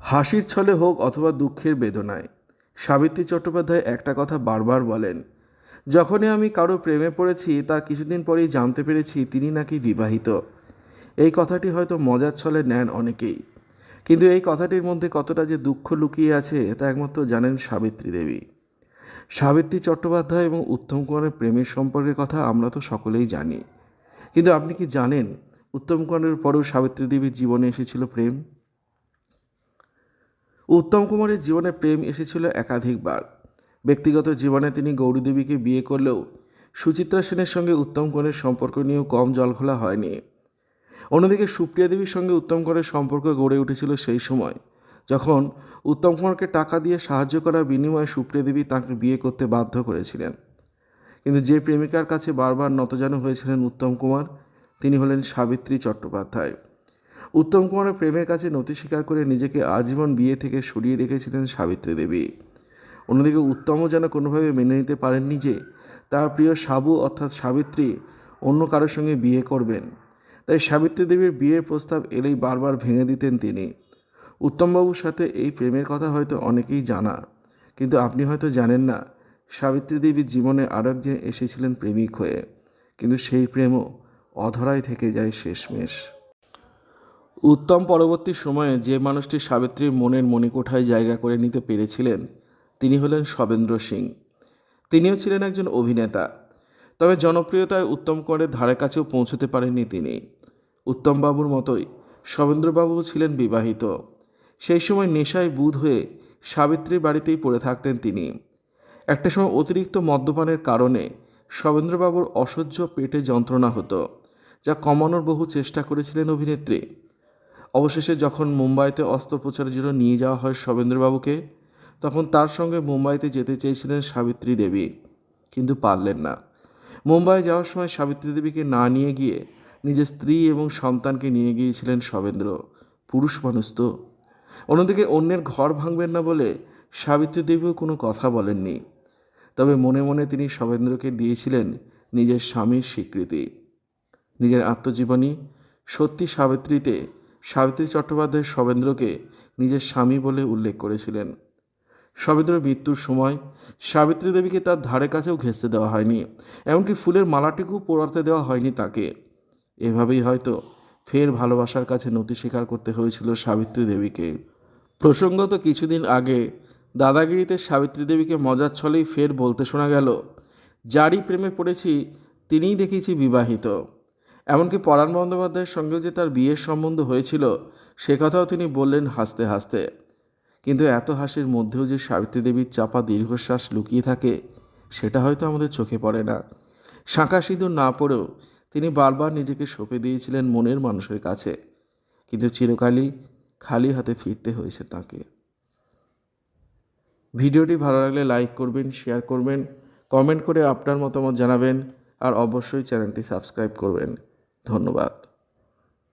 হাসির ছলে হোক অথবা দুঃখের বেদনায়, সাবিত্রী চট্টোপাধ্যায় একটা কথা বারবার বলেন, যখনই আমি কারো প্রেমে পড়েছি তার কিছুদিন পরেই জানতে পেরেছি তিনি নাকি বিবাহিত। এই কথাটি হয়তো মজার ছলে নেন অনেকেই, কিন্তু এই কথাটির মধ্যে কতটা যে দুঃখ লুকিয়ে আছে তা একমাত্র জানেন সাবিত্রী দেবী। সাবিত্রী চট্টোপাধ্যায় এবং উত্তম কুমারের প্রেমের সম্পর্কের কথা আমরা তো সকলেই জানি, কিন্তু আপনি কি জানেন উত্তম কুমারের পরেও সাবিত্রী দেবীর জীবনে এসেছিল প্রেম? উত্তম কুমারের জীবনে প্রেম এসেছিল একাধিকবার। ব্যক্তিগত জীবনে তিনি গৌরী দেবীকে বিয়ে করলেও সুচিত্রা সেনের সঙ্গে উত্তম কুমারের সম্পর্ক নিয়েও কম জলঘোলা হয়নি। অন্যদিকে সুপ্রিয়া দেবীর সঙ্গে উত্তম কুমারের সম্পর্ক গড়ে উঠেছিল সেই সময় যখন উত্তম কুমারকে টাকা দিয়ে সাহায্য করার বিনিময়ে সুপ্রিয়া দেবী তাঁকে বিয়ে করতে বাধ্য করেছিলেন। কিন্তু যে প্রেমিকার কাছে বারবার নতজানু হয়েছিলেন উত্তম কুমার, তিনি হলেন সাবিত্রী চট্টোপাধ্যায়। উত্তম কুমারের প্রেমের কাছে নতি স্বীকার করে নিজেকে আজীবন বিয়ে থেকে সরিয়ে রেখেছিলেন সাবিত্রী দেবী। অন্যদিকে উত্তমও যেন কোনোভাবে মেনে নিতে পারেননি যে তার প্রিয় সাবু অর্থাৎ সাবিত্রী অন্য কারোর সঙ্গে বিয়ে করবেন। তাই সাবিত্রী দেবীর বিয়ের প্রস্তাব এলেই বারবার ভেঙে দিতেন তিনি। উত্তমবাবুর সাথে এই প্রেমের কথা হয়তো অনেকেই জানা, কিন্তু আপনি হয়তো জানেন না সাবিত্রী দেবীর জীবনে আরও একজন এসেছিলেন প্রেমিক হয়ে, কিন্তু সেই প্রেমও অধরাই থেকে যায় শেষমেশ। উত্তম পরবর্তী সময়ে যে মানুষটি সাবিত্রীর মনের মণিকোঠায় জায়গা করে নিতে পেরেছিলেন তিনি হলেন শবেন্দ্র সিং। তিনিও ছিলেন একজন অভিনেতা, তবে জনপ্রিয়তায় উত্তম কুমারের ধারে কাছেও পৌঁছতে পারেননি তিনি। উত্তমবাবুর মতোই শবেন্দ্রবাবুও ছিলেন বিবাহিত। সেই সময় নেশায় বুঁদ হয়ে সাবিত্রীর বাড়িতেই পড়ে থাকতেন তিনি। একটা সময় অতিরিক্ত মদ্যপানের কারণে শবেন্দ্রবাবুর অসহ্য পেটে যন্ত্রণা হতো, যা কমানোর বহু চেষ্টা করেছিলেন অভিনেত্রী। অবশেষে যখন মুম্বাইতে অস্ত্রোপচারের জন্য নিয়ে যাওয়া হয় শবেন্দ্রবাবুকে, তখন তার সঙ্গে মুম্বাইতে যেতে চেয়েছিলেন সাবিত্রী দেবী, কিন্তু পারলেন না। মুম্বাই যাওয়ার সময় সাবিত্রী দেবীকে না নিয়ে গিয়ে নিজের স্ত্রী এবং সন্তানকে নিয়ে গিয়েছিলেন শবেন্দ্র। পুরুষ মানুষ তো। অন্যদিকে অন্যের ঘর ভাঙবেন না বলে সাবিত্রী দেবীও কোনো কথা বলেননি, তবে মনে মনে তিনি শবেন্দ্রকে দিয়েছিলেন নিজের স্বামীর স্বীকৃতি। নিজের আত্মজীবনী সত্যি সাবিত্রীতে সাবিত্রী চট্টোপাধ্যায় শবেন্দ্রকে নিজের স্বামী বলে উল্লেখ করেছিলেন। শবেন্দ্রের মৃত্যুর সময় সাবিত্রী দেবীকে তার ধারে কাছেও ঘেঁষতে দেওয়া হয়নি, এমনকি ফুলের মালাটিকেও পরাতে দেওয়া হয়নি তাকে। এভাবেই হয়তো ফের ভালোবাসার কাছে নতি স্বীকার করতে হয়েছিল সাবিত্রী দেবীকে। প্রসঙ্গত কিছুদিন আগে দাদাগিরিতে সাবিত্রী দেবীকে মজার ছলেই ফের বলতে শোনা গেল, যারই প্রেমে পড়েছি তিনিই দেখেছি বিবাহিত। এমনকি পরাণ বন্দ্যোপাধ্যায়ের সঙ্গেও যে তার বিয়ের সম্বন্ধ হয়েছিল সে কথাও তিনি বললেন হাসতে হাসতে। কিন্তু এত হাসির মধ্যেও যে সাবিত্রী দেবীর চাপা দীর্ঘশ্বাস লুকিয়ে থাকে সেটা হয়তো আমাদের চোখে পড়ে না। শাঁখা সিঁদুর না পড়েও তিনি বারবার নিজেকে সঁপে দিয়েছিলেন মনের মানুষের কাছে, কিন্তু চিরকালই খালি হাতে ফিরতে হয়েছে তাকে। ভিডিওটি ভালো লাগলে লাইক করবেন, শেয়ার করবেন, কমেন্ট করে আপনার মতামত জানাবেন, আর অবশ্যই চ্যানেলটি সাবস্ক্রাইব করবেন। ধন্যবাদ।